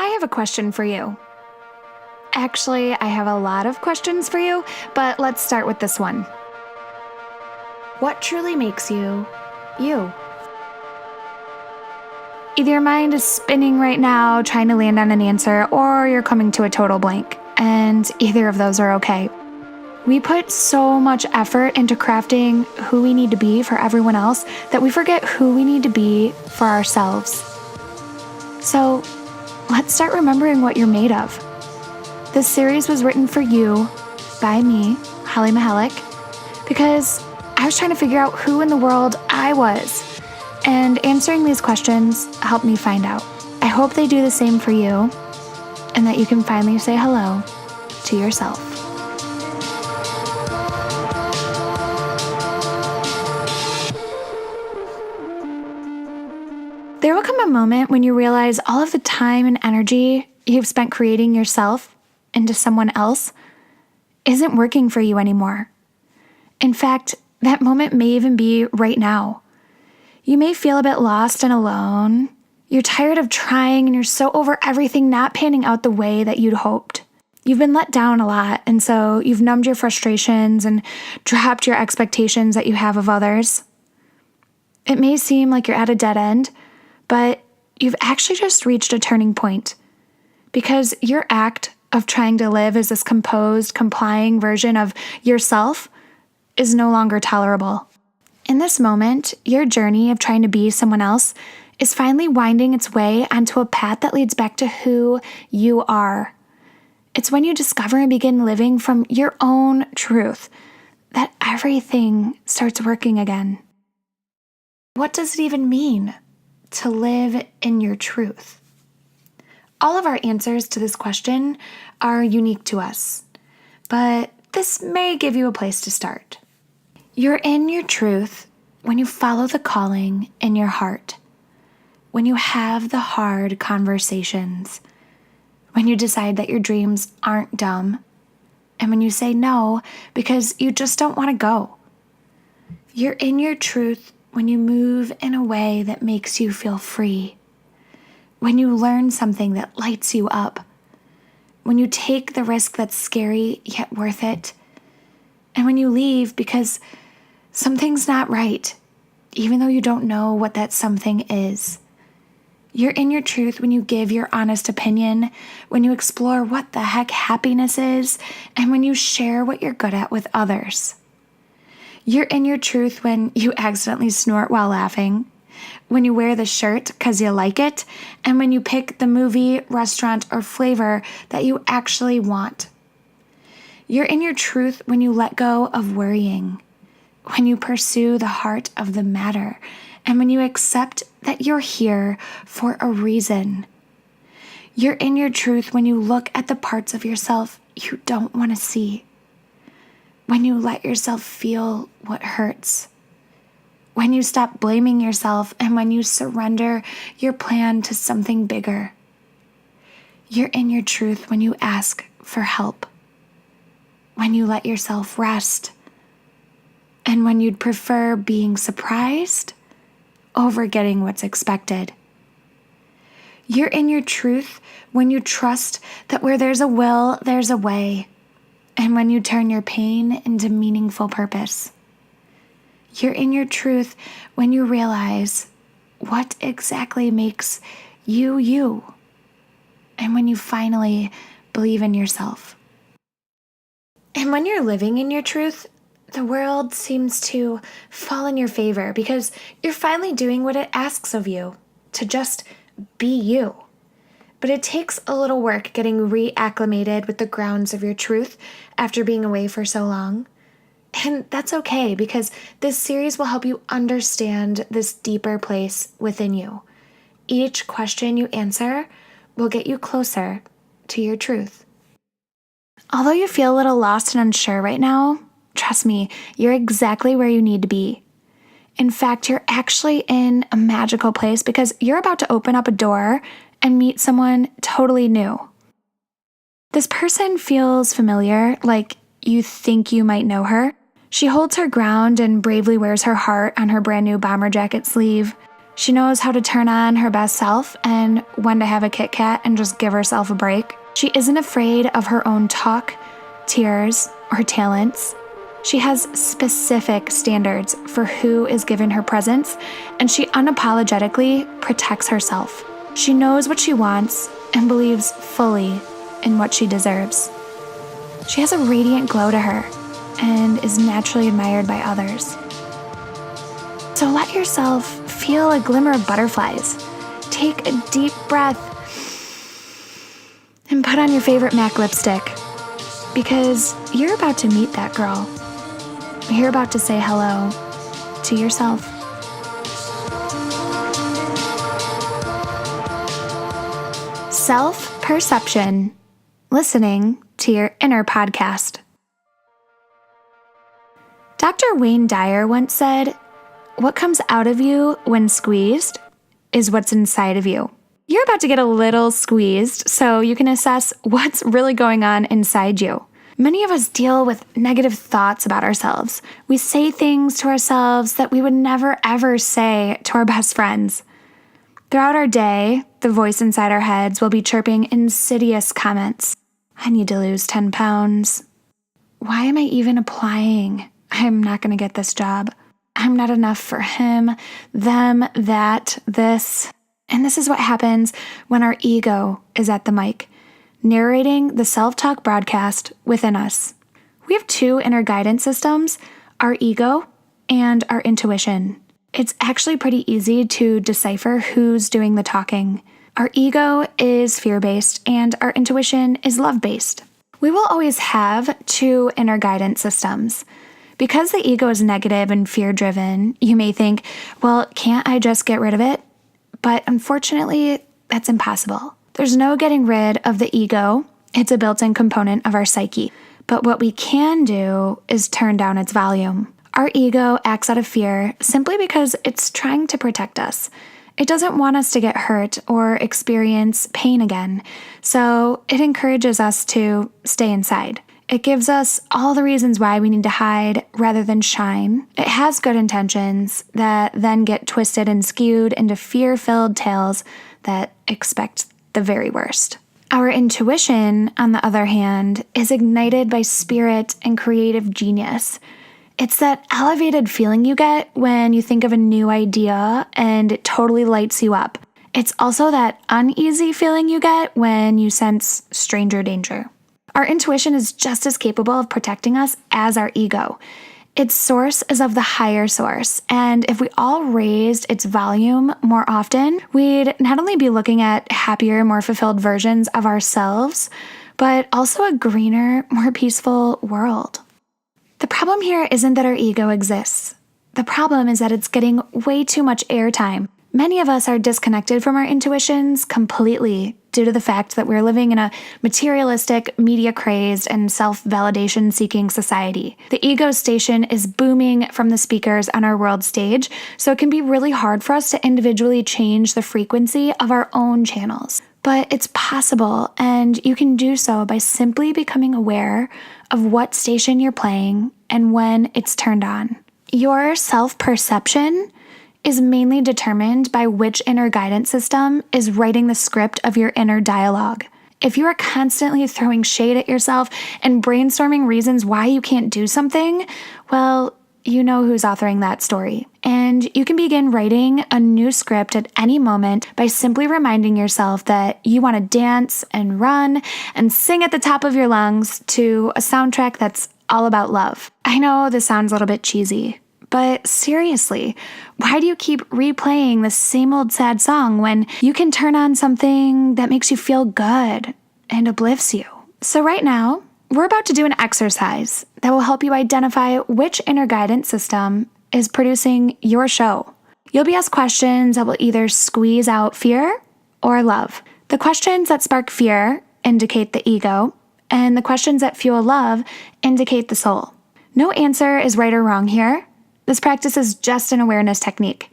have a question for you. Actually, I have a lot of questions for you, but let's start with this one. What truly makes you, you? Either your mind is spinning right now, trying to land on an answer, or you're coming to a total blank, and either of those are okay. We put so much effort into crafting who we need to be for everyone else that we forget who we need to be for ourselves. So, let's start remembering what you're made of. This series was written for you by me, Mihelic, because I was trying to figure out who in the world I was, and answering these questions helped me find out. I hope they do the same for you, and that you can finally say hello to yourself. There will come a moment when you realize all of the time and energy you've spent creating yourself into someone else isn't working for you anymore. In fact, that moment may even be right now. You may feel a bit lost and alone. You're tired of trying and you're so over everything not panning out the way that you'd hoped. You've been let down a lot, and so you've numbed your frustrations and dropped your expectations that you have of others. It may seem like you're at a dead end, but you've actually just reached a turning point, because your act of trying to live as this composed, complying version of yourself is no longer tolerable. In this moment, your journey of trying to be someone else is finally winding its way onto a path that leads back to who you are. It's when you discover and begin living from your own truth that everything starts working again. What does it even mean to live in your truth? All of our answers to this question are unique to us, but this may give you a place to start. You're in your truth when you follow the calling in your heart, when you have the hard conversations, when you decide that your dreams aren't dumb, and when you say no because you just don't want to go. You're in your truth when you move in a way that makes you feel free, when you learn something that lights you up, when you take the risk that's scary yet worth it, and when you leave because something's not right, even though you don't know what that something is. You're in your truth when you give your honest opinion, when you explore what the heck happiness is, and when you share what you're good at with others. You're in your truth when you accidentally snort while laughing, when you wear the shirt because you like it, and when you pick the movie, restaurant, or flavor that you actually want. You're in your truth when you let go of worrying, when you pursue the heart of the matter, and when you accept that you're here for a reason. You're in your truth when you look at the parts of yourself you don't want to see, when you let yourself feel what hurts, when you stop blaming yourself, and when you surrender your plan to something bigger. You're in your truth when you ask for help, when you let yourself rest, and when you'd prefer being surprised over getting what's expected. You're in your truth when you trust that where there's a will, there's a way, and when you turn your pain into meaningful purpose. You're in your truth when you realize what exactly makes you you, and when you finally believe in yourself. And when you're living in your truth, the world seems to fall in your favor because you're finally doing what it asks of you, to just be you. But it takes a little work getting reacclimated with the grounds of your truth after being away for so long. And that's okay, because this series will help you understand this deeper place within you. Each question you answer will get you closer to your truth. Although you feel a little lost and unsure right now, trust me, you're exactly where you need to be. In fact, you're actually in a magical place because you're about to open up a door and meet someone totally new. This person feels familiar, like you think you might know her. She holds her ground and bravely wears her heart on her brand new bomber jacket sleeve. She knows how to turn on her best self and when to have a Kit Kat and just give herself a break. She isn't afraid of her own talk, tears, or talents. She has specific standards for who is given her presence, and she unapologetically protects herself. She knows what she wants and believes fully in what she deserves. She has a radiant glow to her and is naturally admired by others. So let yourself feel a glimmer of butterflies. Take a deep breath and put on your favorite MAC lipstick, because you're about to meet that girl. You're about to say hello to yourself. Self-perception, listening to your inner podcast. Dr. Wayne Dyer once said, "What comes out of you when squeezed is what's inside of you." You're about to get a little squeezed so you can assess what's really going on inside you. Many of us deal with negative thoughts about ourselves. We say things to ourselves that we would never ever say to our best friends. Throughout our day, the voice inside our heads will be chirping insidious comments. I need to lose 10 pounds. Why am I even applying? I'm not going to get this job. I'm not enough for him, them, that, this. And this is what happens when our ego is at the mic, narrating the self-talk broadcast within us. We have two inner guidance systems, our ego and our intuition. It's actually pretty easy to decipher who's doing the talking. Our ego is fear-based and our intuition is love-based. We will always have two inner guidance systems. Because the ego is negative and fear-driven, you may think, well, can't I just get rid of it? But unfortunately, that's impossible. There's no getting rid of the ego. It's a built-in component of our psyche. But what we can do is turn down its volume. Our ego acts out of fear simply because it's trying to protect us. It doesn't want us to get hurt or experience pain again, so it encourages us to stay inside. It gives us all the reasons why we need to hide rather than shine. It has good intentions that then get twisted and skewed into fear-filled tales that expect the very worst. Our intuition, on the other hand, is ignited by spirit and creative genius. It's that elevated feeling you get when you think of a new idea and it totally lights you up. It's also that uneasy feeling you get when you sense stranger danger. Our intuition is just as capable of protecting us as our ego. Its source is of the higher source, and if we all raised its volume more often, we'd not only be looking at happier, more fulfilled versions of ourselves, but also a greener, more peaceful world. The problem here isn't that our ego exists. The problem is that it's getting way too much airtime. Many of us are disconnected from our intuitions completely due to the fact that we're living in a materialistic, media-crazed, and self-validation-seeking society. The ego station is booming from the speakers on our world stage, so it can be really hard for us to individually change the frequency of our own channels. But it's possible, and you can do so by simply becoming aware of what station you're playing and when it's turned on. Your self-perception is mainly determined by which inner guidance system is writing the script of your inner dialogue. If you are constantly throwing shade at yourself and brainstorming reasons why you can't do something, well, you know who's authoring that story. And you can begin writing a new script at any moment by simply reminding yourself that you want to dance and run and sing at the top of your lungs to a soundtrack that's all about love. I know this sounds a little bit cheesy, but seriously, why do you keep replaying the same old sad song when you can turn on something that makes you feel good and uplifts you? So right now, we're about to do an exercise that will help you identify which inner guidance system is producing your show. You'll be asked questions that will either squeeze out fear or love. The questions that spark fear indicate the ego, and the questions that fuel love indicate the soul. No answer is right or wrong here. This practice is just an awareness technique.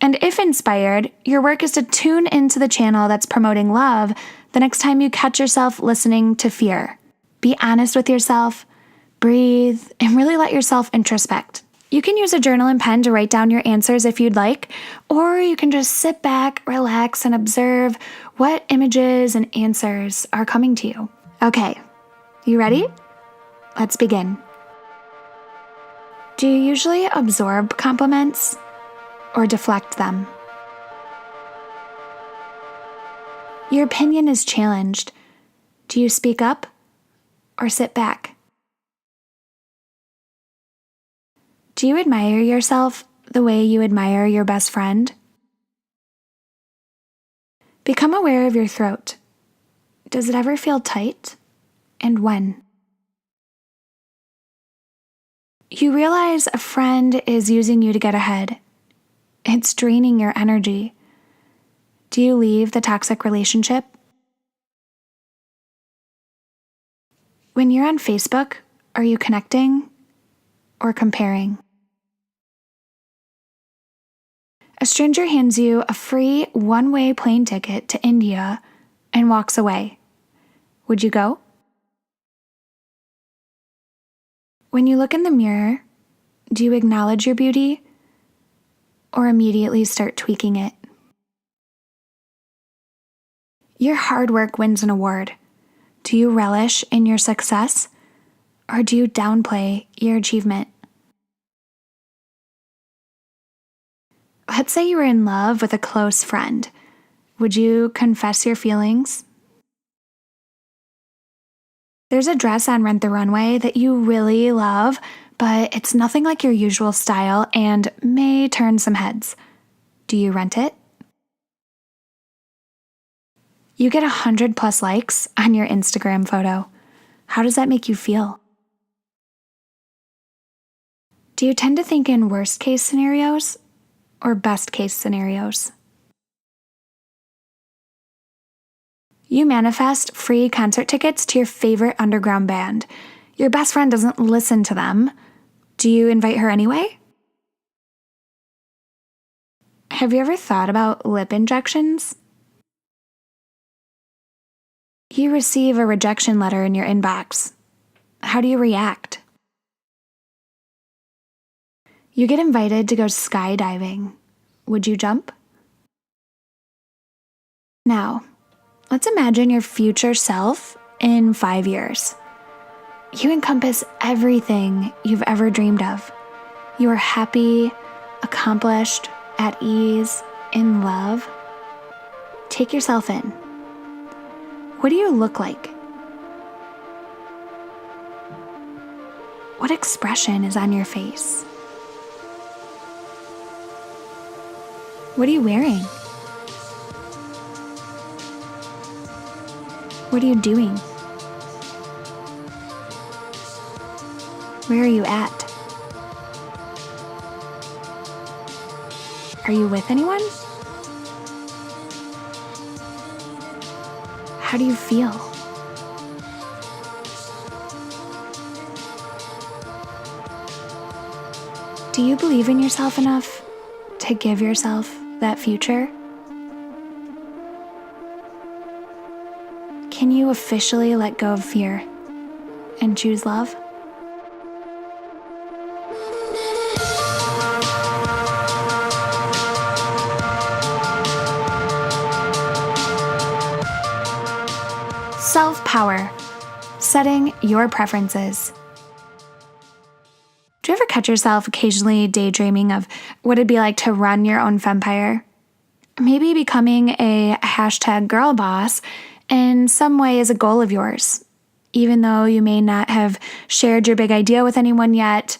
And if inspired, your work is to tune into the channel that's promoting love the next time you catch yourself listening to fear. Be honest with yourself, breathe, and really let yourself introspect. You can use a journal and pen to write down your answers if you'd like, or you can just sit back, relax, and observe what images and answers are coming to you. Okay, you ready? Let's begin. Do you usually absorb compliments or deflect them? Your opinion is challenged. Do you speak up or sit back? Do you admire yourself the way you admire your best friend? Become aware of your throat. Does it ever feel tight? And when? You realize a friend is using you to get ahead. It's draining your energy. Do you leave the toxic relationship? When you're on Facebook, are you connecting or comparing? A stranger hands you a free one-way plane ticket to India and walks away. Would you go? When you look in the mirror, do you acknowledge your beauty or immediately start tweaking it? Your hard work wins an award. Do you relish in your success or do you downplay your achievement? Let's say you were in love with a close friend. Would you confess your feelings? There's a dress on Rent the Runway that you really love, but it's nothing like your usual style and may turn some heads. Do you rent it? You get 100+ likes on your Instagram photo. How does that make you feel? Do you tend to think in worst case scenarios or best case scenarios? You manifest free concert tickets to your favorite underground band. Your best friend doesn't listen to them. Do you invite her anyway? Have you ever thought about lip injections? You receive a rejection letter in your inbox. How do you react? You get invited to go skydiving. Would you jump? Now, let's imagine your future self in 5 years. You encompass everything you've ever dreamed of. You are happy, accomplished, at ease, in love. Take yourself in. What do you look like? What expression is on your face? What are you wearing? What are you doing? Where are you at? Are you with anyone? How do you feel? Do you believe in yourself enough to give yourself that future? Can you officially let go of fear and choose love? Self-power, setting your preferences. Do you ever catch yourself occasionally daydreaming of what it'd be like to run your own fempire? Maybe becoming a #girl boss in some way is a goal of yours. Even though you may not have shared your big idea with anyone yet,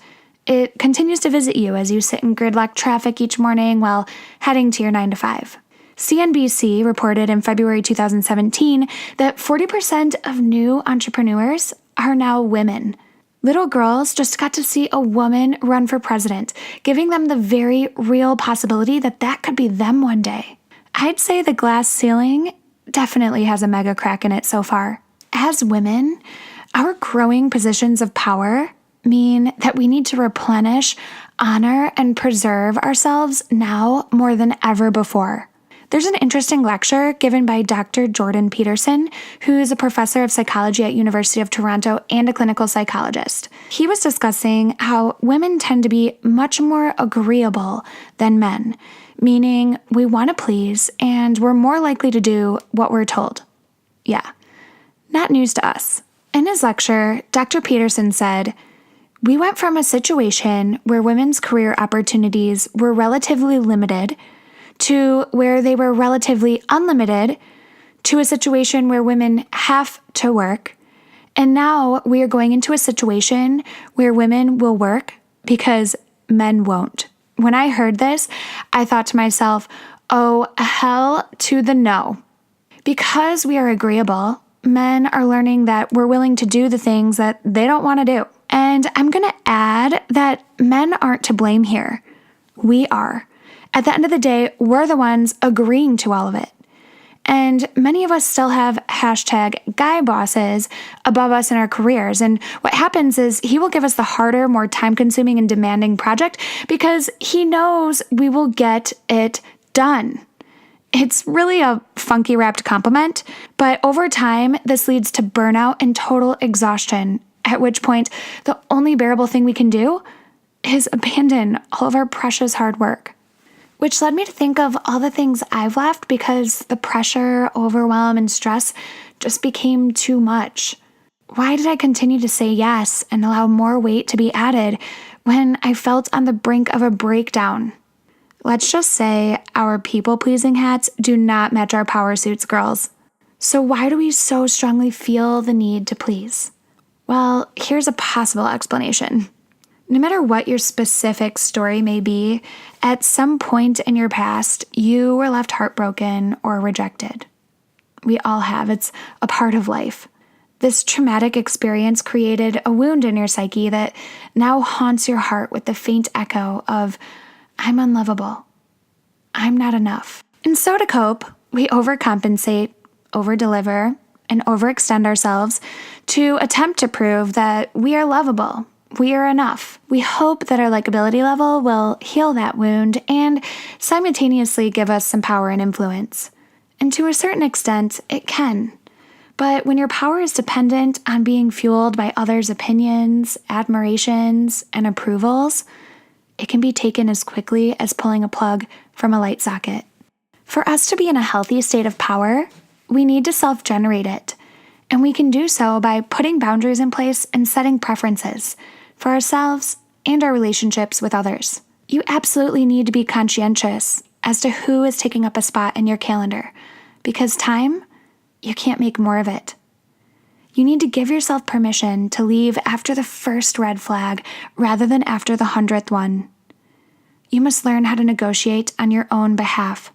it continues to visit you as you sit in gridlock traffic each morning while heading to your 9 to 5. CNBC reported in February 2017 that 40% of new entrepreneurs are now women. Little girls just got to see a woman run for president, giving them the very real possibility that that could be them one day. I'd say the glass ceiling definitely has a mega crack in it so far. As women, our growing positions of power mean that we need to replenish, honor, and preserve ourselves now more than ever before. There's an interesting lecture given by Dr. Jordan Peterson, who is a professor of psychology at University of Toronto and a clinical psychologist. He was discussing how women tend to be much more agreeable than men, meaning we want to please and we're more likely to do what we're told. Yeah, not news to us. In his lecture, Dr. Peterson said, "We went from a situation where women's career opportunities were relatively limited to where they were relatively unlimited, to a situation where women have to work. And now we are going into a situation where women will work because men won't." When I heard this, I thought to myself, oh, hell to the no. Because we are agreeable, men are learning that we're willing to do the things that they don't want to do. And I'm going to add that men aren't to blame here. We are. At the end of the day, we're the ones agreeing to all of it. And many of us still have #guy bosses above us in our careers. And what happens is he will give us the harder, more time-consuming and demanding project because he knows we will get it done. It's really a funky wrapped compliment, but over time, this leads to burnout and total exhaustion, at which point the only bearable thing we can do is abandon all of our precious hard work. Which led me to think of all the things I've left because the pressure, overwhelm, and stress just became too much. Why did I continue to say yes and allow more weight to be added when I felt on the brink of a breakdown? Let's just say our people-pleasing hats do not match our power suits, girls. So why do we so strongly feel the need to please? Well, here's a possible explanation. No matter what your specific story may be, at some point in your past, you were left heartbroken or rejected. We all have. It's a part of life. This traumatic experience created a wound in your psyche that now haunts your heart with the faint echo of, I'm unlovable. I'm not enough. And so to cope, we overcompensate, overdeliver, and overextend ourselves to attempt to prove that we are lovable. We are enough. We hope that our likability level will heal that wound and simultaneously give us some power and influence. And to a certain extent, it can. But when your power is dependent on being fueled by others' opinions, admirations, and approvals, it can be taken as quickly as pulling a plug from a light socket. For us to be in a healthy state of power, we need to self-generate it. And we can do so by putting boundaries in place and setting preferences for ourselves and our relationships with others. You absolutely need to be conscientious as to who is taking up a spot in your calendar, because time, you can't make more of it. You need to give yourself permission to leave after the first red flag rather than after the 100th one. You must learn how to negotiate on your own behalf.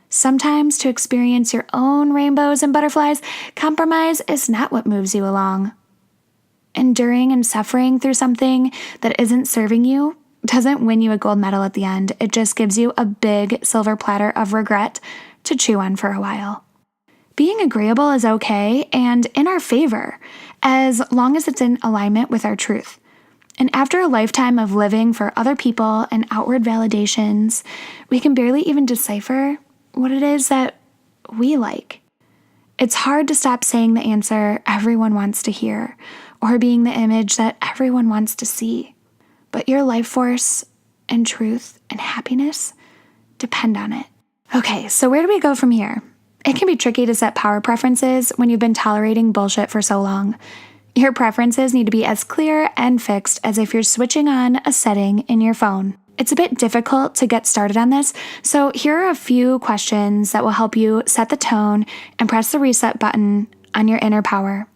Sometimes to experience your own rainbows and butterflies, compromise is not what moves you along. Enduring and suffering through something that isn't serving you doesn't win you a gold medal at the end. It just gives you a big silver platter of regret to chew on for a while. Being agreeable is okay and in our favor, as long as it's in alignment with our truth. And after a lifetime of living for other people and outward validations, we can barely even decipher what it is that we like. It's hard to stop saying the answer everyone wants to hear, or being the image that everyone wants to see. But your life force and truth and happiness depend on it. Okay, so where do we go from here? It can be tricky to set power preferences when you've been tolerating bullshit for so long. Your preferences need to be as clear and fixed as if you're switching on a setting in your phone. It's a bit difficult to get started on this, so here are a few questions that will help you set the tone and press the reset button on your inner power.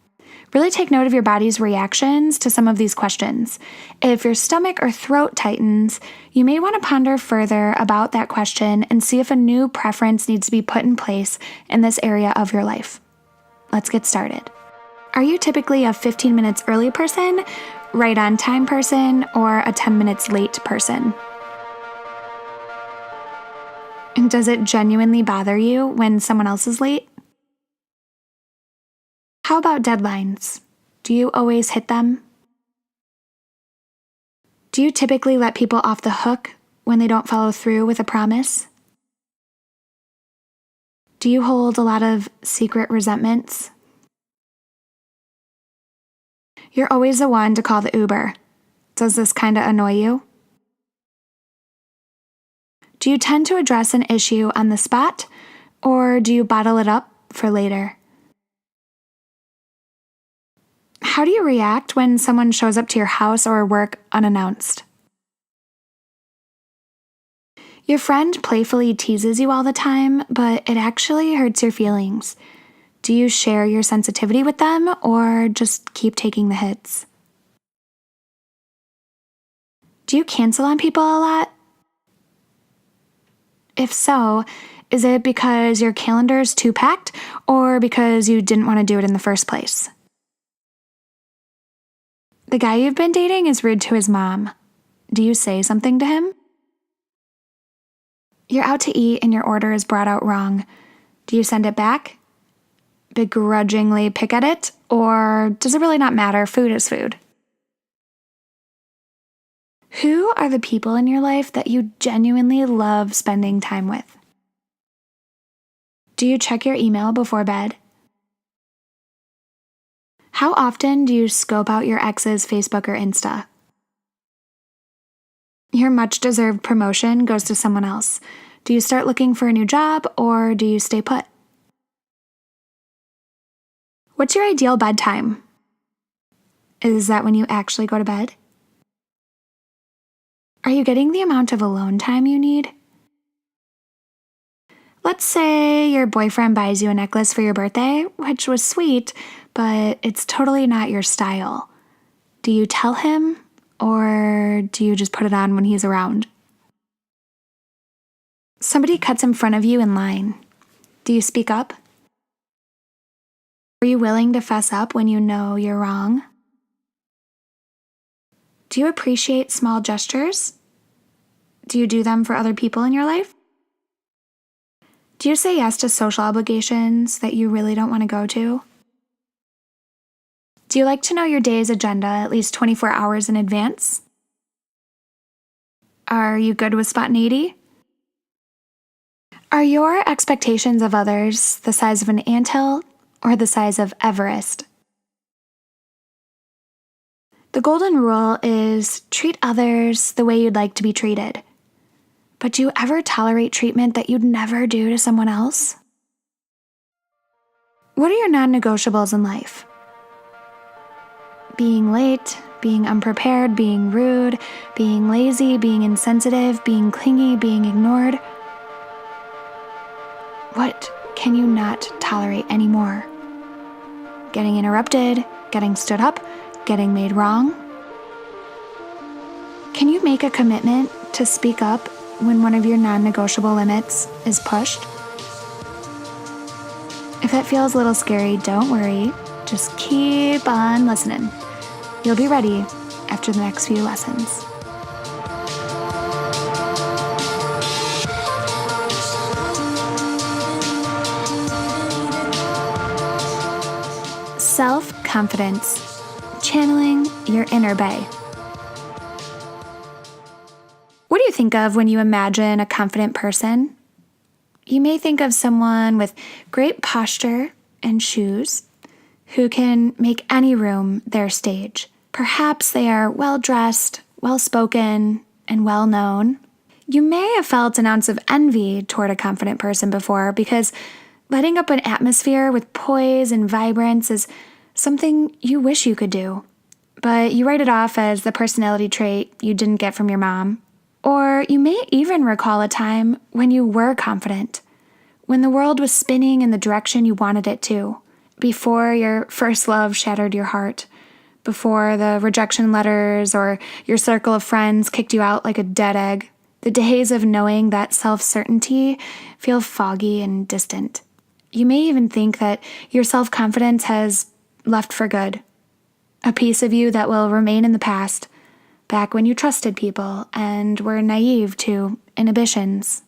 Really take note of your body's reactions to some of these questions. If your stomach or throat tightens, you may want to ponder further about that question and see if a new preference needs to be put in place in this area of your life. Let's get started. Are you typically a 15 minutes early person, right on time person, or a 10 minutes late person? And does it genuinely bother you when someone else is late? How about deadlines? Do you always hit them? Do you typically let people off the hook when they don't follow through with a promise? Do you hold a lot of secret resentments? You're always the one to call the Uber. Does this kind of annoy you? Do you tend to address an issue on the spot, or do you bottle it up for later? How do you react when someone shows up to your house or work unannounced? Your friend playfully teases you all the time, but it actually hurts your feelings. Do you share your sensitivity with them or just keep taking the hits? Do you cancel on people a lot? If so, is it because your calendar is too packed or because you didn't want to do it in the first place? The guy you've been dating is rude to his mom. Do you say something to him? You're out to eat and your order is brought out wrong. Do you send it back? Begrudgingly pick at it? Or does it really not matter? Food is food. Who are the people in your life that you genuinely love spending time with? Do you check your email before bed? How often do you scope out your ex's Facebook or Insta? Your much-deserved promotion goes to someone else. Do you start looking for a new job or do you stay put? What's your ideal bedtime? Is that when you actually go to bed? Are you getting the amount of alone time you need? Let's say your boyfriend buys you a necklace for your birthday, which was sweet, but it's totally not your style. Do you tell him, or do you just put it on when he's around? Somebody cuts in front of you in line. Do you speak up? Are you willing to fess up when you know you're wrong? Do you appreciate small gestures? Do you do them for other people in your life? Do you say yes to social obligations that you really don't want to go to? Do you like to know your day's agenda at least 24 hours in advance? Are you good with spontaneity? Are your expectations of others the size of an anthill or the size of Everest? The golden rule is treat others the way you'd like to be treated. But do you ever tolerate treatment that you'd never do to someone else? What are your non-negotiables in life? Being late, being unprepared, being rude, being lazy, being insensitive, being clingy, being ignored. What can you not tolerate anymore? Getting interrupted, getting stood up, getting made wrong? Can you make a commitment to speak up when one of your non-negotiable limits is pushed? If that feels a little scary, don't worry. Just keep on listening. You'll be ready after the next few lessons. Self-confidence. Channeling your inner bay. What do you think of when you imagine a confident person? You may think of someone with great posture and shoes who can make any room their stage. Perhaps they are well-dressed, well-spoken, and well-known. You may have felt an ounce of envy toward a confident person before because lighting up an atmosphere with poise and vibrance is something you wish you could do, but you write it off as the personality trait you didn't get from your mom. Or you may even recall a time when you were confident, when the world was spinning in the direction you wanted it to, before your first love shattered your heart, before the rejection letters or your circle of friends kicked you out like a dead egg. The days of knowing that self-certainty feel foggy and distant. You may even think that your self-confidence has left for good, a piece of you that will remain in the past, back when you trusted people and were naive to inhibitions.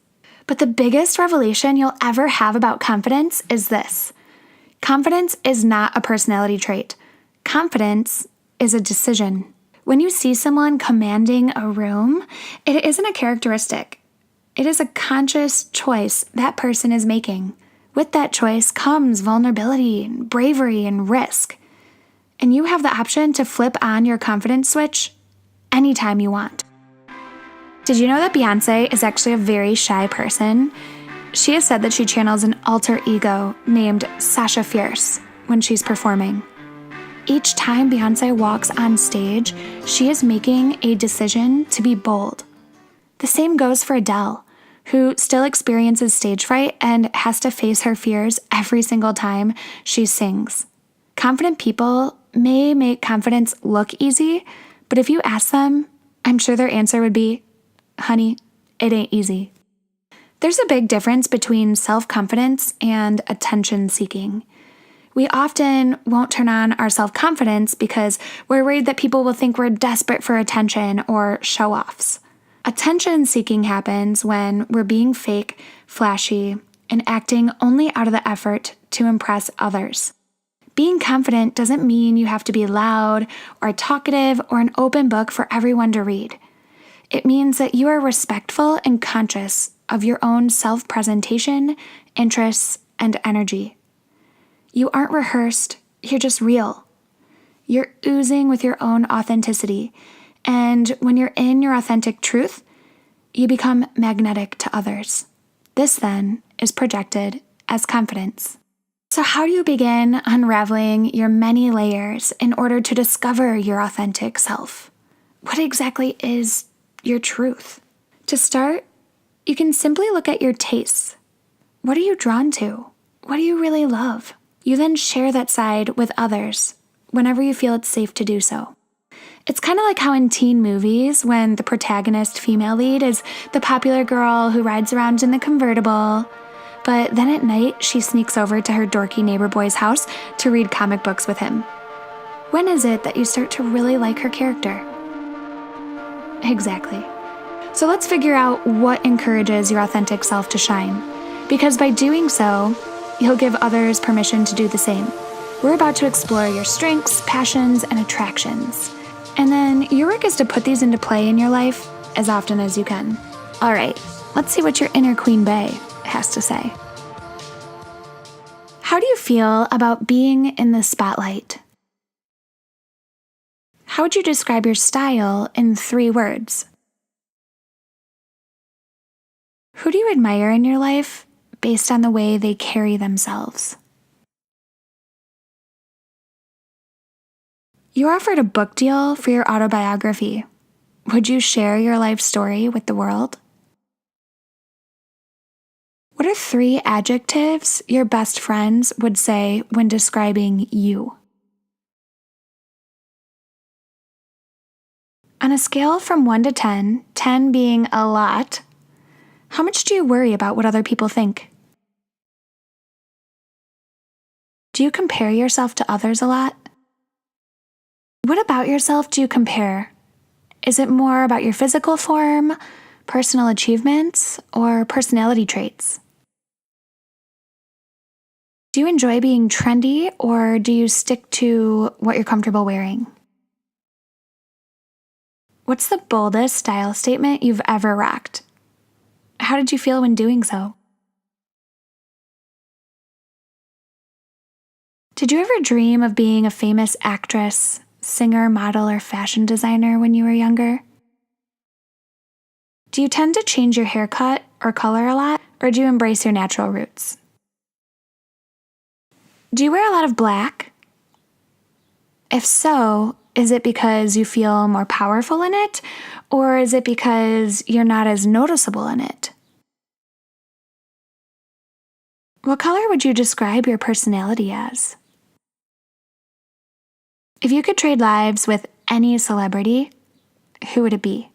But the biggest revelation you'll ever have about confidence is this. Confidence is not a personality trait. Confidence is a decision. When you see someone commanding a room, it isn't a characteristic. It is a conscious choice that person is making With that choice comes vulnerability and bravery and risk. And you have the option to flip on your confidence switch anytime you want. Did you know that Beyoncé is actually a very shy person? She has said that she channels an alter ego named Sasha Fierce when she's performing. Each time Beyoncé walks on stage, she is making a decision to be bold. The same goes for Adele, who still experiences stage fright and has to face her fears every single time she sings. Confident people may make confidence look easy, but if you ask them, I'm sure their answer would be, honey, it ain't easy. There's a big difference between self-confidence and attention-seeking. We often won't turn on our self-confidence because we're worried that people will think we're desperate for attention or show-offs. Attention-seeking happens when we're being fake, flashy, and acting only out of the effort to impress others. Being confident doesn't mean you have to be loud or talkative or an open book for everyone to read. It means that you are respectful and conscious of your own self-presentation, interests, and energy. You aren't rehearsed, you're just real. You're oozing with your own authenticity, and when you're in your authentic truth, you become magnetic to others. This, then, is projected as confidence. So how do you begin unraveling your many layers in order to discover your authentic self? What exactly is your truth? To start, you can simply look at your tastes. What are you drawn to? What do you really love? You then share that side with others whenever you feel it's safe to do so. It's kind of like how in teen movies, when the protagonist female lead is the popular girl who rides around in the convertible, but then at night she sneaks over to her dorky neighbor boy's house to read comic books with him. When is it that you start to really like her character? Exactly. So let's figure out what encourages your authentic self to shine, because by doing so, you'll give others permission to do the same. We're about to explore your strengths, passions, and attractions. And then your work is to put these into play in your life as often as you can. All right, let's see what your inner Queen Bey has to say. How do you feel about being in the spotlight? How would you describe your style in 3 words? Who do you admire in your life based on the way they carry themselves? You were offered a book deal for your autobiography. Would you share your life story with the world? What are 3 adjectives your best friends would say when describing you? On a scale from 1 to 10, 10 being a lot, how much do you worry about what other people think? Do you compare yourself to others a lot? What about yourself do you compare? Is it more about your physical form, personal achievements, or personality traits? Do you enjoy being trendy, or do you stick to what you're comfortable wearing? What's the boldest style statement you've ever rocked? How did you feel when doing so? Did you ever dream of being a famous actress, singer, model, or fashion designer when you were younger? Do you tend to change your haircut or color a lot, or do you embrace your natural roots? Do you wear a lot of black? If so, is it because you feel more powerful in it, or is it because you're not as noticeable in it? What color would you describe your personality as? If you could trade lives with any celebrity, who would it be?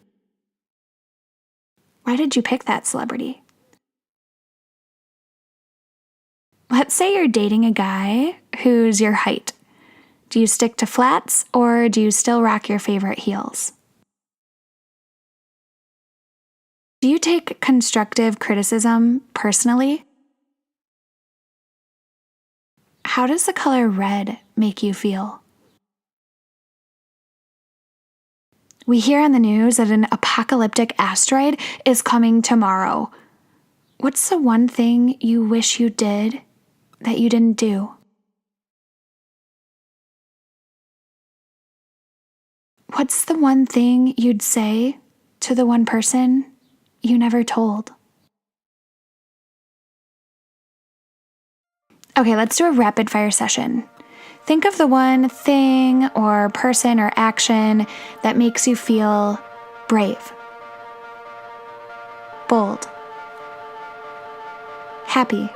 Why did you pick that celebrity? Let's say you're dating a guy who's your height. Do you stick to flats, or do you still rock your favorite heels? Do you take constructive criticism personally? How does the color red make you feel? We hear on the news that an apocalyptic asteroid is coming tomorrow. What's the one thing you wish you did that you didn't do? What's the one thing you'd say to the one person you never told? Okay, let's do a rapid fire session. Think of the one thing or person or action that makes you feel brave, bold, happy,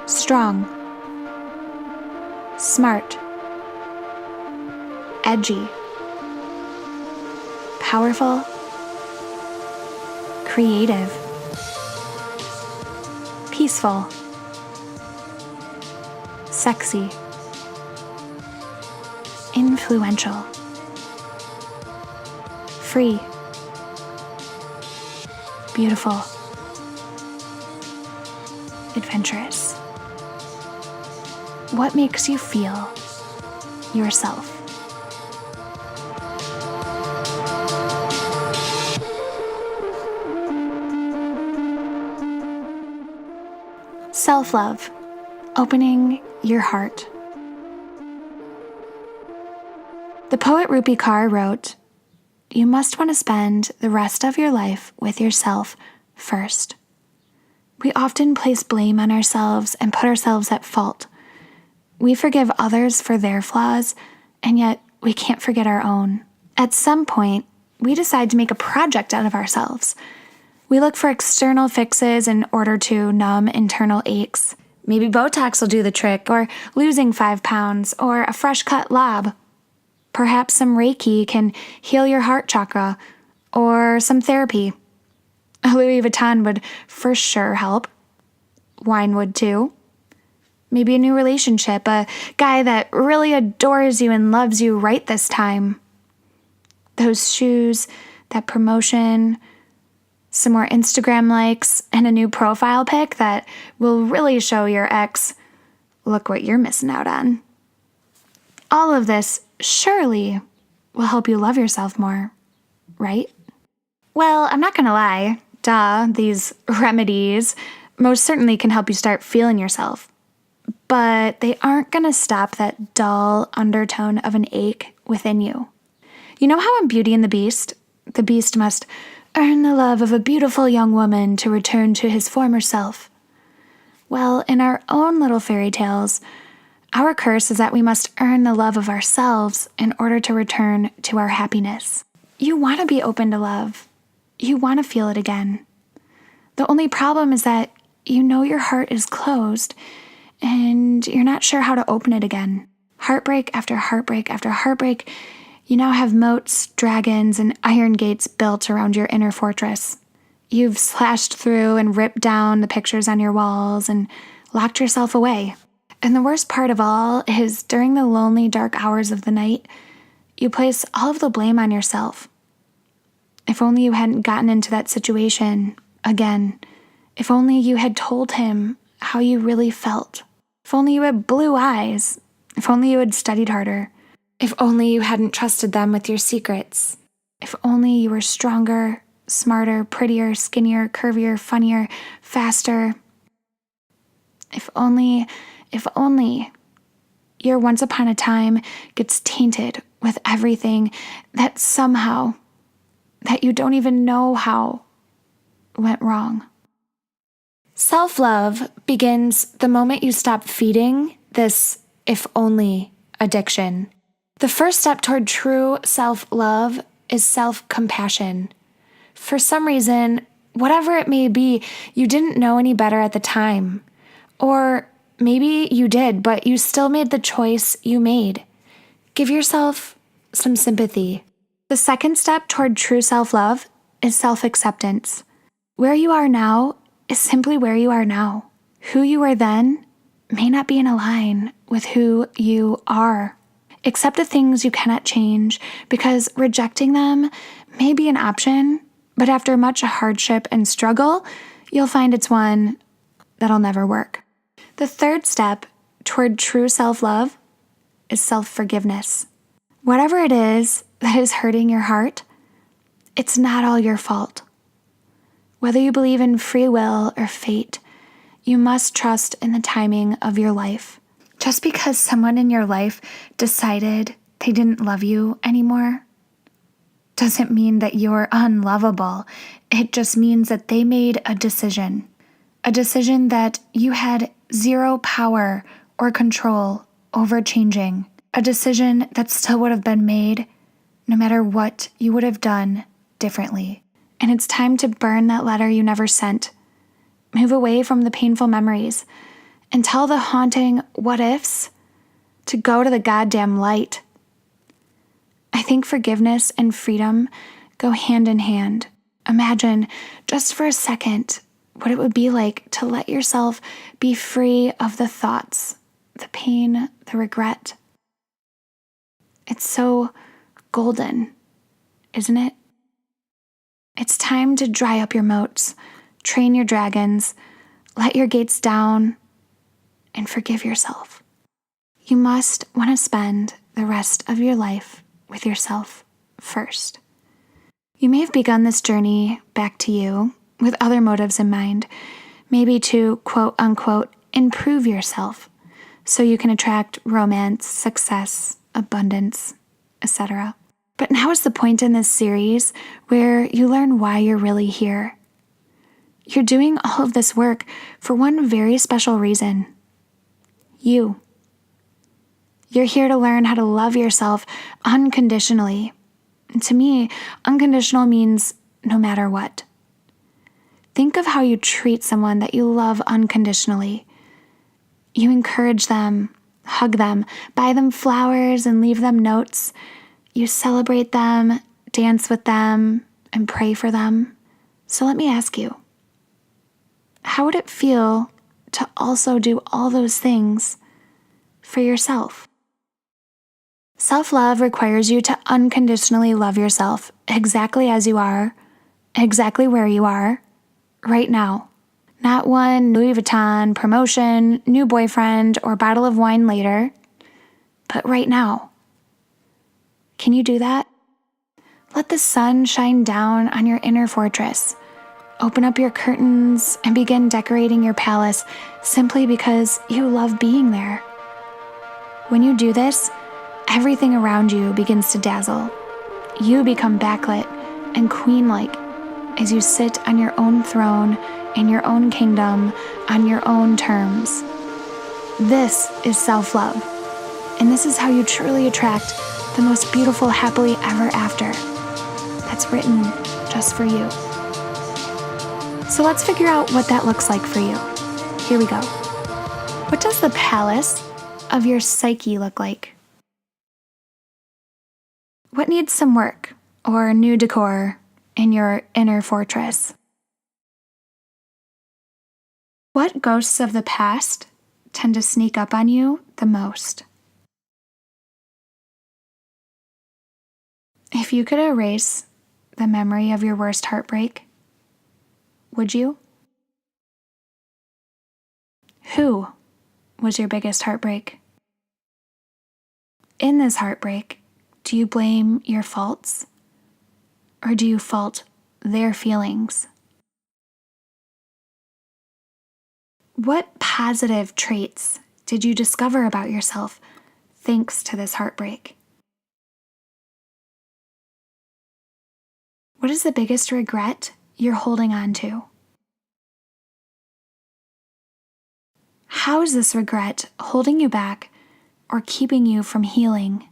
strong, smart, edgy, powerful, creative, peaceful, sexy, influential, free, beautiful, adventurous. What makes you feel yourself? Self-love, opening your heart. The poet Rupi Kaur wrote, "You must want to spend the rest of your life with yourself first." We often place blame on ourselves and put ourselves at fault. We forgive others for their flaws, and yet we can't forget our own. At some point, we decide to make a project out of ourselves. We look for external fixes in order to numb internal aches. Maybe Botox will do the trick, or losing 5 pounds, or a fresh cut lob. Perhaps some Reiki can heal your heart chakra, or some therapy. A Louis Vuitton would for sure help. Wine would too. Maybe a new relationship, a guy that really adores you and loves you right this time. Those shoes, that promotion, some more Instagram likes, and a new profile pic that will really show your ex, look what you're missing out on. All of this surely will help you love yourself more, right? Well, I'm not gonna lie, these remedies most certainly can help you start feeling yourself, but they aren't gonna stop that dull undertone of an ache within you. You know how in Beauty and the Beast must earn the love of a beautiful young woman to return to his former self? Well, in our own little fairy tales, our curse is that we must earn the love of ourselves in order to return to our happiness. You want to be open to love. You want to feel it again. The only problem is that you know your heart is closed and you're not sure how to open it again. Heartbreak after heartbreak after heartbreak, you now have moats, dragons, and iron gates built around your inner fortress. You've slashed through and ripped down the pictures on your walls and locked yourself away. And the worst part of all is during the lonely, dark hours of the night, you place all of the blame on yourself. If only you hadn't gotten into that situation again. If only you had told him how you really felt. If only you had blue eyes. If only you had studied harder. If only you hadn't trusted them with your secrets. If only you were stronger, smarter, prettier, skinnier, curvier, funnier, faster. If only your once upon a time gets tainted with everything that somehow, that you don't even know how, went wrong. Self-love begins the moment you stop feeding this if only addiction. The first step toward true self-love is self-compassion. For some reason, whatever it may be, you didn't know any better at the time. Or maybe you did, but you still made the choice you made. Give yourself some sympathy. The second step toward true self-love is self-acceptance. Where you are now is simply where you are now. Who you were then may not be in line with who you are. Accept the things you cannot change, because rejecting them may be an option, but after much hardship and struggle, you'll find it's one that'll never work. The third step toward true self-love is self-forgiveness. Whatever it is that is hurting your heart, it's not all your fault. Whether you believe in free will or fate, you must trust in the timing of your life. Just because someone in your life decided they didn't love you anymore doesn't mean that you're unlovable. It just means that they made a decision that you had zero power or control over changing, a decision that still would have been made no matter what you would have done differently. And it's time to burn that letter you never sent. Move away from the painful memories and tell the haunting what ifs to go to the goddamn light. I think forgiveness and freedom go hand in hand. Imagine, just for a second, what it would be like to let yourself be free of the thoughts, the pain, the regret. It's so golden, isn't it? It's time to dry up your moats, train your dragons, let your gates down, and forgive yourself. You must want to spend the rest of your life with yourself first. You may have begun this journey back to you with other motives in mind, maybe to quote unquote improve yourself so you can attract romance, success, abundance, etc. But now is the point in this series where you learn why you're really here. You're doing all of this work for one very special reason. You. You're here to learn how to love yourself unconditionally. And to me, unconditional means no matter what. Think of how you treat someone that you love unconditionally. You encourage them, hug them, buy them flowers and leave them notes. You celebrate them, dance with them, and pray for them. So let me ask you, how would it feel to also do all those things for yourself? Self-love requires you to unconditionally love yourself exactly as you are, exactly where you are, right now. Not one Louis Vuitton promotion, new boyfriend, or bottle of wine later, but right now. Can you do that? Let the sun shine down on your inner fortress. Open up your curtains and begin decorating your palace simply because you love being there. When you do this, everything around you begins to dazzle. You become backlit and queen-like as you sit on your own throne in your own kingdom on your own terms. This is self-love, and this is how you truly attract the most beautiful happily ever after that's written just for you. So let's figure out what that looks like for you. Here we go. What does the palace of your psyche look like? What needs some work or new decor in your inner fortress? What ghosts of the past tend to sneak up on you the most? If you could erase the memory of your worst heartbreak, would you? Who was your biggest heartbreak? In this heartbreak, do you blame your faults, or do you fault their feelings? What positive traits did you discover about yourself thanks to this heartbreak? What is the biggest regret you're holding on to? How is this regret holding you back or keeping you from healing?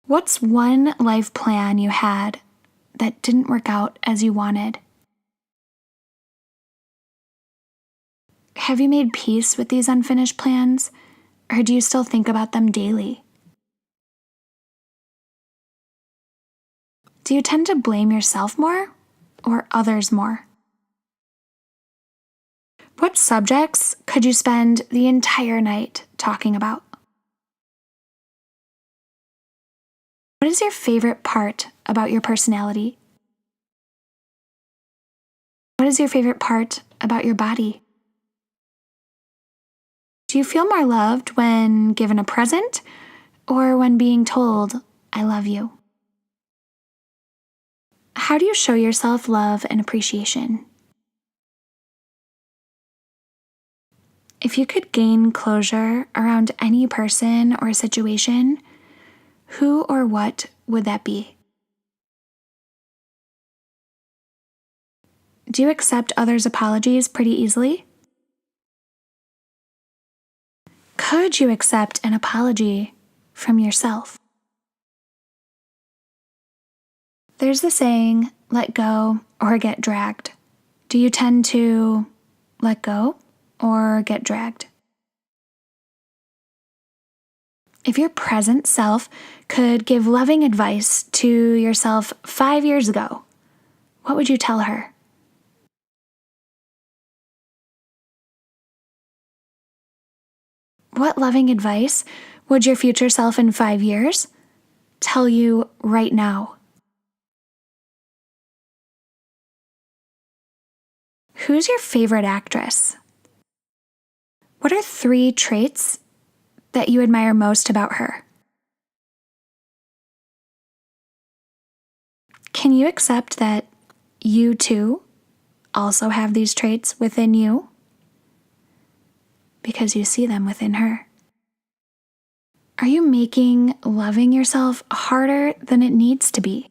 What's one life plan you had that didn't work out as you wanted? Have you made peace with these unfinished plans, or do you still think about them daily? Do you tend to blame yourself more or others more? What subjects could you spend the entire night talking about? What is your favorite part about your personality? What is your favorite part about your body? Do you feel more loved when given a present or when being told, "I love you"? How do you show yourself love and appreciation? If you could gain closure around any person or situation, who or what would that be? Do you accept others' apologies pretty easily? Could you accept an apology from yourself? There's the saying, let go or get dragged. Do you tend to let go or get dragged? If your present self could give loving advice to yourself 5 years ago, what would you tell her? What loving advice would your future self in 5 years tell you right now? Who's your favorite actress? What are 3 traits that you admire most about her? Can you accept that you too also have these traits within you? Because you see them within her. Are you making loving yourself harder than it needs to be?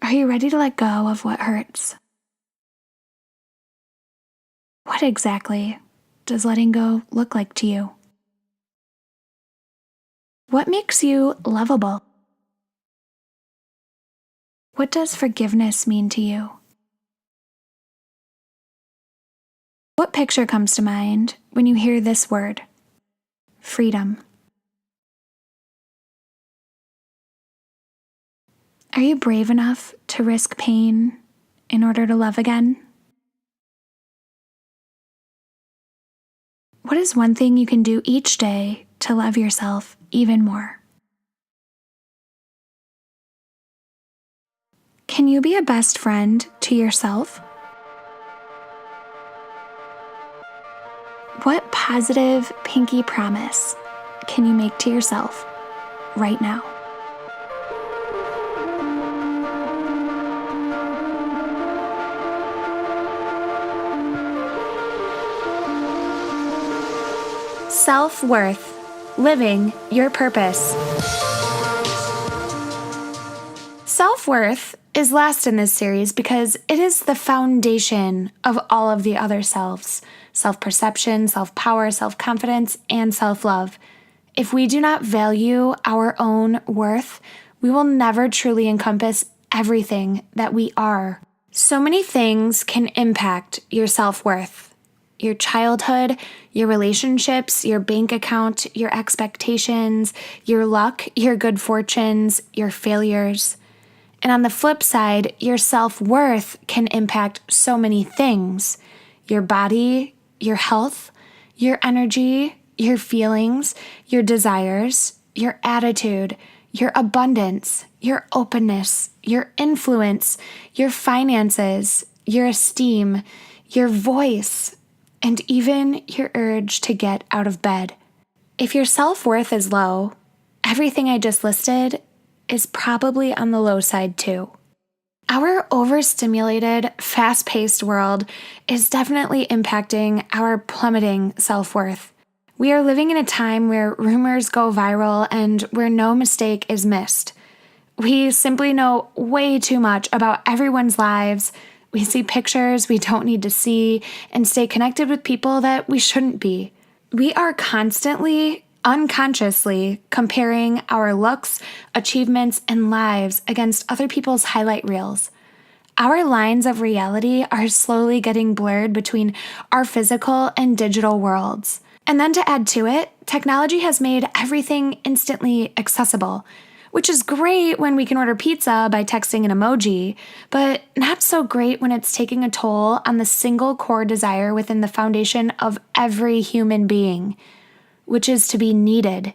Are you ready to let go of what hurts? What exactly does letting go look like to you? What makes you lovable? What does forgiveness mean to you? What picture comes to mind when you hear this word? Freedom. Are you brave enough to risk pain in order to love again? What is one thing you can do each day to love yourself even more? Can you be a best friend to yourself? What positive pinky promise can you make to yourself right now? Self-worth, living your purpose. Self-worth is last in this series because it is the foundation of all of the other selves: self-perception, self-power, self-confidence, and self-love. If we do not value our own worth, we will never truly encompass everything that we are. So many things can impact your self-worth. Your childhood, your relationships, your bank account, your expectations, your luck, your good fortunes, your failures. And on the flip side, your self-worth can impact so many things: your body, your health, your energy, your feelings, your desires, your attitude, your abundance, your openness, your influence, your finances, your esteem, your voice, and even your urge to get out of bed. If your self-worth is low, everything I just listed is probably on the low side too. Our overstimulated, fast-paced world is definitely impacting our plummeting self-worth. We are living in a time where rumors go viral and where no mistake is missed. We simply know way too much about everyone's lives. We see pictures we don't need to see and stay connected with people that we shouldn't be. We are constantly, unconsciously comparing our looks, achievements, and lives against other people's highlight reels. Our lines of reality are slowly getting blurred between our physical and digital worlds. And then to add to it, technology has made everything instantly accessible, which is great when we can order pizza by texting an emoji, but not so great when it's taking a toll on the single core desire within the foundation of every human being, which is to be needed.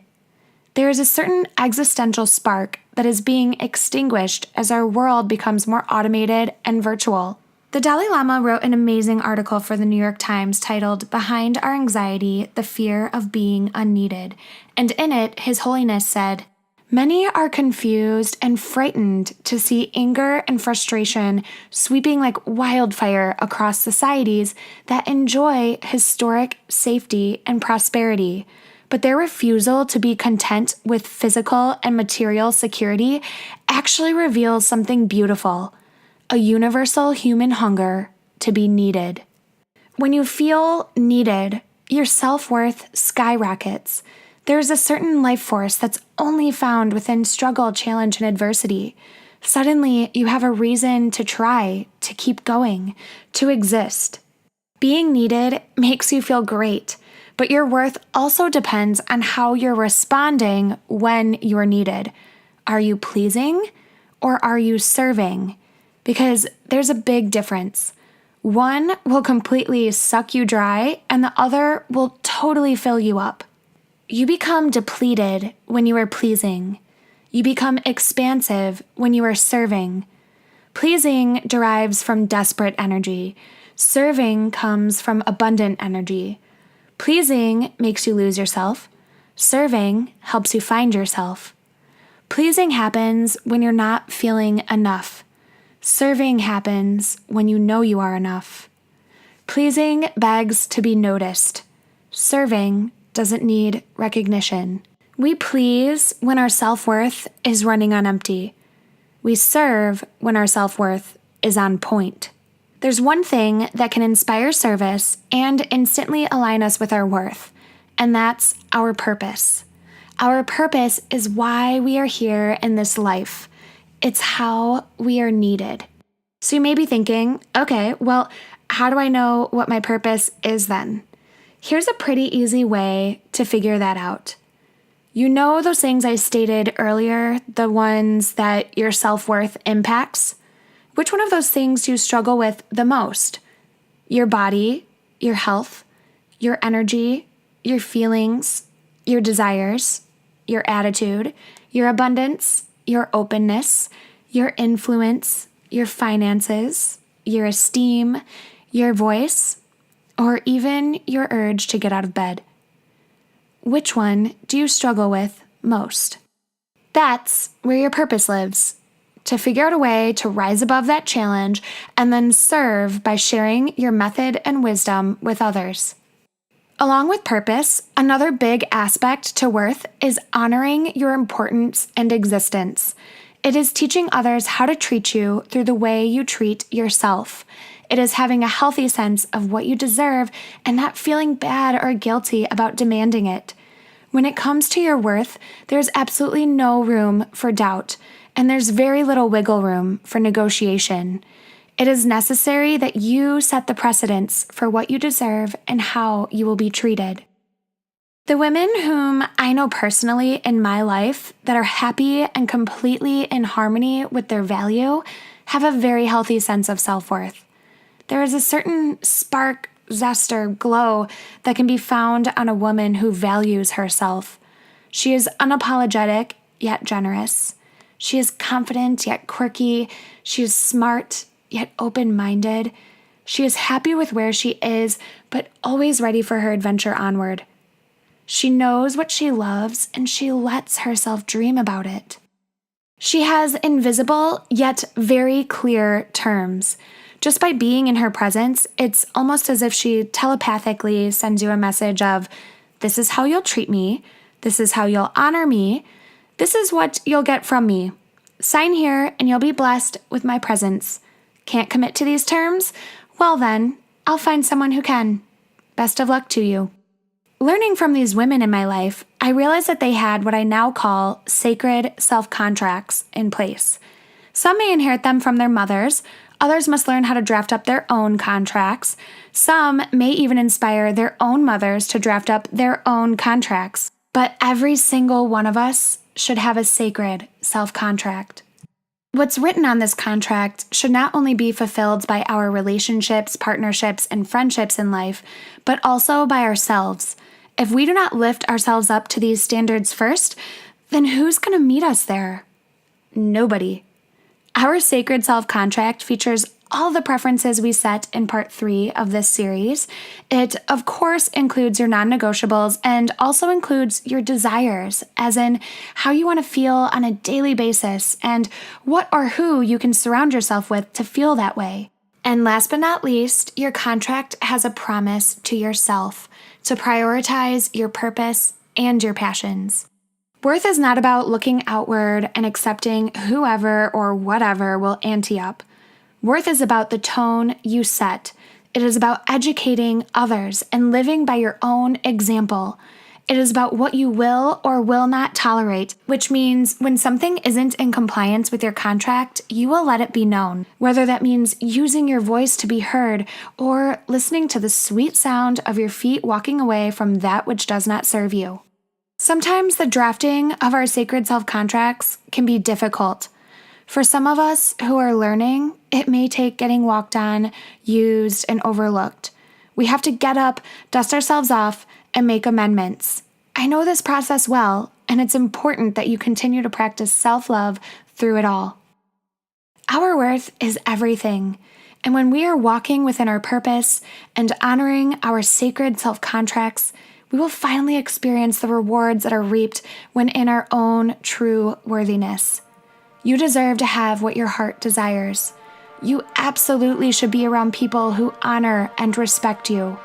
There is a certain existential spark that is being extinguished as our world becomes more automated and virtual. The Dalai Lama wrote an amazing article for the New York Times titled "Behind Our Anxiety, the Fear of Being Unneeded," and in it, His Holiness said, Many are confused and frightened to see anger and frustration sweeping like wildfire across societies that enjoy historic safety and prosperity, but their refusal to be content with physical and material security actually reveals something beautiful, a universal human hunger to be needed. When you feel needed, your self-worth skyrockets. There's a certain life force that's only found within struggle, challenge, and adversity. Suddenly, you have a reason to try, to keep going, to exist. Being needed makes you feel great, but your worth also depends on how you're responding when you're needed. Are you pleasing or are you serving? Because there's a big difference. One will completely suck you dry, and the other will totally fill you up. You become depleted when you are pleasing. You become expansive when you are serving. Pleasing derives from desperate energy. Serving comes from abundant energy. Pleasing makes you lose yourself. Serving helps you find yourself. Pleasing happens when you're not feeling enough. Serving happens when you know you are enough. Pleasing begs to be noticed. Serving doesn't need recognition. We please when our self-worth is running on empty. We serve when our self-worth is on point. There's one thing that can inspire service and instantly align us with our worth, and that's our purpose. Our purpose is why we are here in this life. It's how we are needed. So you may be thinking, okay, well, how do I know what my purpose is then? Here's a pretty easy way to figure that out. You know those things I stated earlier, the ones that your self-worth impacts? Which one of those things do you struggle with the most? Your body, your health, your energy, your feelings, your desires, your attitude, your abundance, your openness, your influence, your finances, your esteem, your voice, or even your urge to get out of bed. Which one do you struggle with most? That's where your purpose lives. To figure out a way to rise above that challenge and then serve by sharing your method and wisdom with others. Along with purpose, another big aspect to worth is honoring your importance and existence. It is teaching others how to treat you through the way you treat yourself. It is having a healthy sense of what you deserve and not feeling bad or guilty about demanding it. When it comes to your worth, there's absolutely no room for doubt, and there's very little wiggle room for negotiation. It is necessary that you set the precedents for what you deserve and how you will be treated. The women whom I know personally in my life that are happy and completely in harmony with their value have a very healthy sense of self-worth. There is a certain spark, zest, or glow that can be found on a woman who values herself. She is unapologetic, yet generous. She is confident, yet quirky. She is smart, yet open-minded. She is happy with where she is, but always ready for her adventure onward. She knows what she loves, and she lets herself dream about it. She has invisible, yet very clear terms. Just by being in her presence, it's almost as if she telepathically sends you a message of, this is how you'll treat me, this is how you'll honor me, this is what you'll get from me. Sign here and you'll be blessed with my presence. Can't commit to these terms? Well then, I'll find someone who can. Best of luck to you. Learning from these women in my life, I realized that they had what I now call sacred self-contracts in place. Some may inherit them from their mothers. Others must learn how to draft up their own contracts. Some may even inspire their own mothers to draft up their own contracts. But every single one of us should have a sacred self-contract. What's written on this contract should not only be fulfilled by our relationships, partnerships, and friendships in life, but also by ourselves. If we do not lift ourselves up to these standards first, then who's going to meet us there? Nobody. Our sacred self-contract features all the preferences we set in part 3 of this series. It, of course, includes your non-negotiables and also includes your desires, as in how you want to feel on a daily basis and what or who you can surround yourself with to feel that way. And last but not least, your contract has a promise to yourself to prioritize your purpose and your passions. Worth is not about looking outward and accepting whoever or whatever will ante up. Worth is about the tone you set. It is about educating others and living by your own example. It is about what you will or will not tolerate, which means when something isn't in compliance with your contract, you will let it be known, whether that means using your voice to be heard or listening to the sweet sound of your feet walking away from that which does not serve you. Sometimes the drafting of our sacred self-contracts can be difficult. For some of us who are learning, it may take getting walked on, used, and overlooked. We have to get up, dust ourselves off, and make amendments. I know this process well, and it's important that you continue to practice self-love through it all. Our worth is everything, and when we are walking within our purpose and honoring our sacred self-contracts, we will finally experience the rewards that are reaped when in our own true worthiness. You deserve to have what your heart desires. You absolutely should be around people who honor and respect you.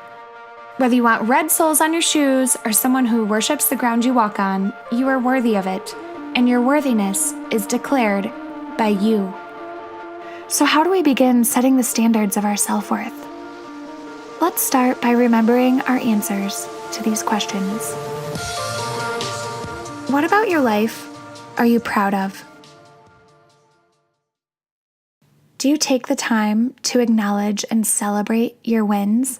Whether you want red soles on your shoes or someone who worships the ground you walk on, you are worthy of it, and your worthiness is declared by you. So how do we begin setting the standards of our self-worth? Let's start by remembering our answers to these questions. What about your life are you proud of? Do you take the time to acknowledge and celebrate your wins?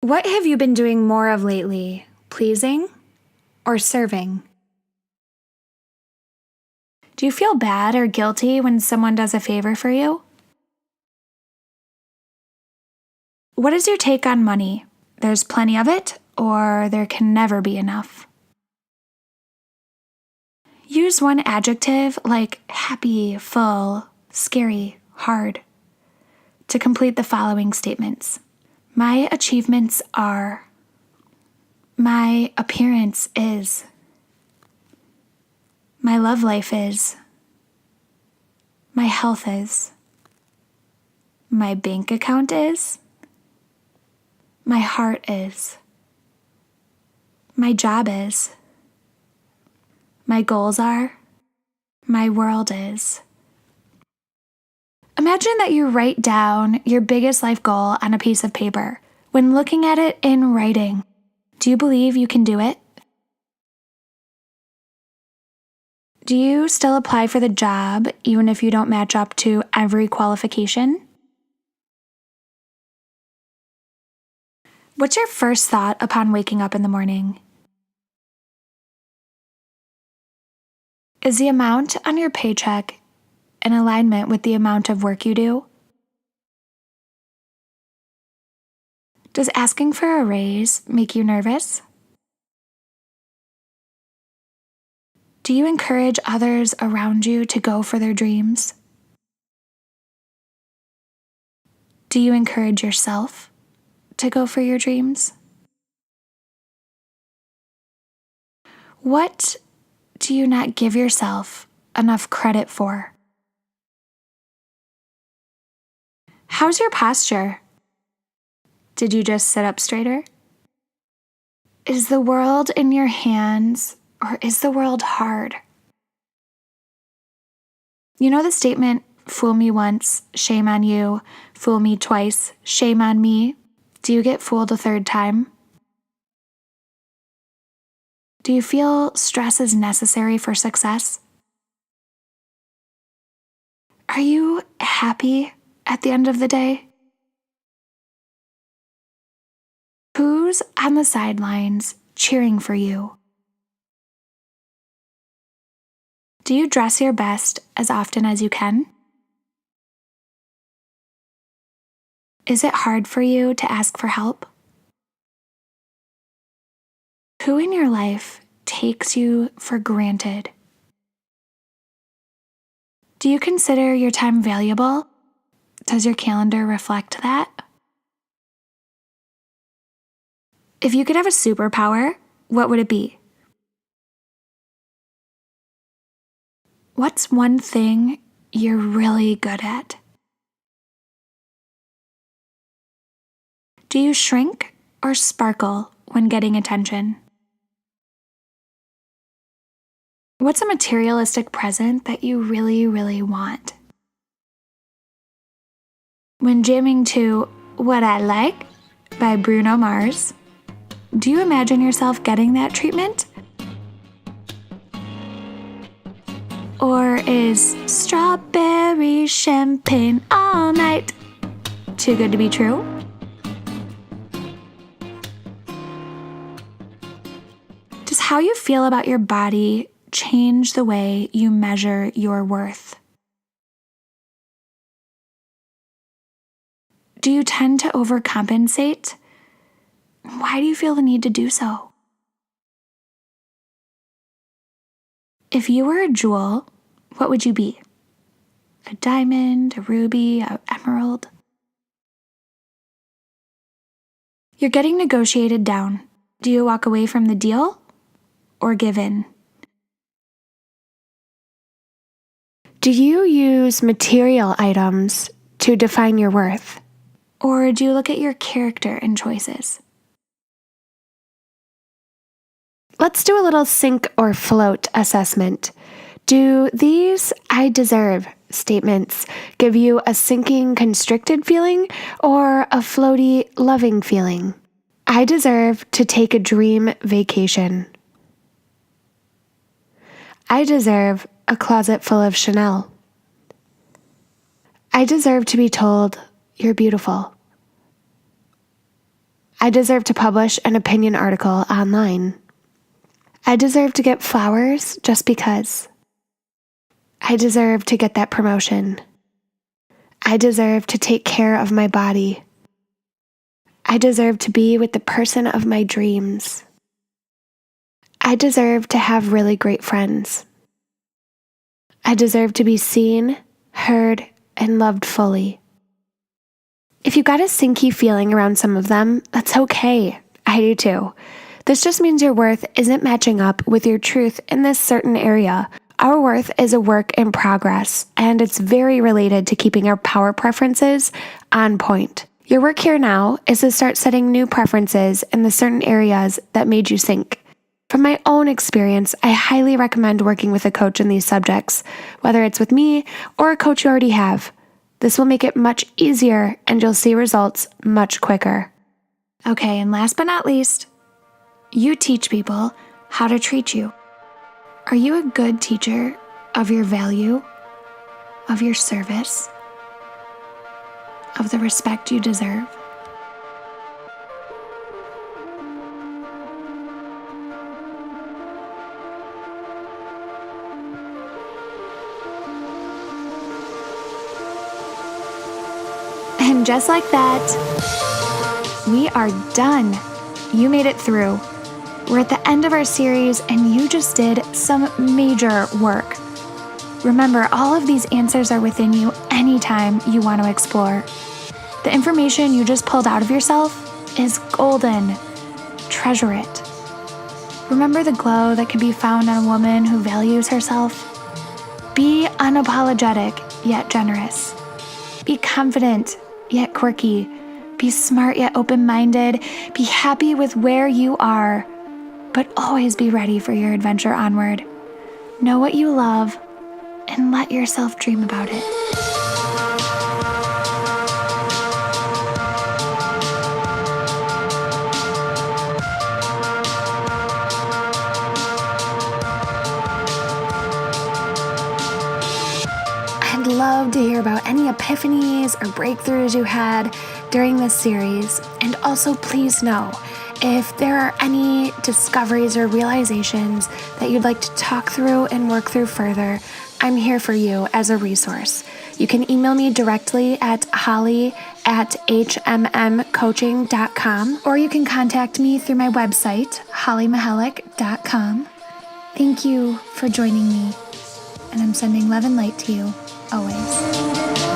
What have you been doing more of lately, pleasing or serving? Do you feel bad or guilty when someone does a favor for you? What is your take on money? There's plenty of it, or there can never be enough? Use one adjective like happy, full, scary, hard to complete the following statements. My achievements are. My appearance is. My love life is. My health is. My bank account is. My heart is. My job is. My goals are. My world is. Imagine that you write down your biggest life goal on a piece of paper. When looking at it in writing, do you believe you can do it? Do you still apply for the job even if you don't match up to every qualification? What's your first thought upon waking up in the morning? Is the amount on your paycheck in alignment with the amount of work you do? Does asking for a raise make you nervous? Do you encourage others around you to go for their dreams? Do you encourage yourself to go for your dreams? What do you not give yourself enough credit for? How's your posture? Did you just sit up straighter? Is the world in your hands, or is the world hard? You know the statement, fool me once, shame on you, fool me twice, shame on me. Do you get fooled a third time? Do you feel stress is necessary for success? Are you happy at the end of the day? Who's on the sidelines cheering for you? Do you dress your best as often as you can? Is it hard for you to ask for help? Who in your life takes you for granted? Do you consider your time valuable? Does your calendar reflect that? If you could have a superpower, what would it be? What's one thing you're really good at? Do you shrink or sparkle when getting attention? What's a materialistic present that you really, really want? When jamming to What I Like by Bruno Mars, do you imagine yourself getting that treatment? Or is strawberry champagne all night too good to be true? Does how you feel about your body change the way you measure your worth? Do you tend to overcompensate? Why do you feel the need to do so? If you were a jewel, what would you be? A diamond, a ruby, an emerald? You're getting negotiated down. Do you walk away from the deal or give in? Do you use material items to define your worth? Or do you look at your character and choices? Let's do a little sink or float assessment. Do these I deserve statements give you a sinking, constricted feeling or a floaty, loving feeling? I deserve to take a dream vacation. I deserve a closet full of Chanel. I deserve to be told you're beautiful. I deserve to publish an opinion article online. I deserve to get flowers just because. I deserve to get that promotion. I deserve to take care of my body. I deserve to be with the person of my dreams. I deserve to have really great friends. I deserve to be seen, heard, and loved fully. If you got a sinky feeling around some of them, that's okay. I do too. This just means your worth isn't matching up with your truth in this certain area. Our worth is a work in progress, and it's very related to keeping our power preferences on point. Your work here now is to start setting new preferences in the certain areas that made you sink. From my own experience, I highly recommend working with a coach in these subjects, whether it's with me or a coach you already have. This will make it much easier and you'll see results much quicker. Okay, and last but not least, you teach people how to treat you. Are you a good teacher of your value, of your service, of the respect you deserve? And just like that, we are done. You made it through. We're at the end of our series and you just did some major work. Remember, all of these answers are within you anytime you want to explore. The information you just pulled out of yourself is golden. Treasure it. Remember the glow that can be found in a woman who values herself? Be unapologetic yet generous. Be confident yet quirky. Be smart yet open-minded. Be happy with where you are, but always be ready for your adventure onward. Know what you love and let yourself dream about it. I'd love to hear about any epiphanies or breakthroughs you had during this series. And also please know if there are any discoveries or realizations that you'd like to talk through and work through further, I'm here for you as a resource. You can email me directly at holly@hmmcoaching.com, or you can contact me through my website, hollymihelic.com. Thank you for joining me, and I'm sending love and light to you. always.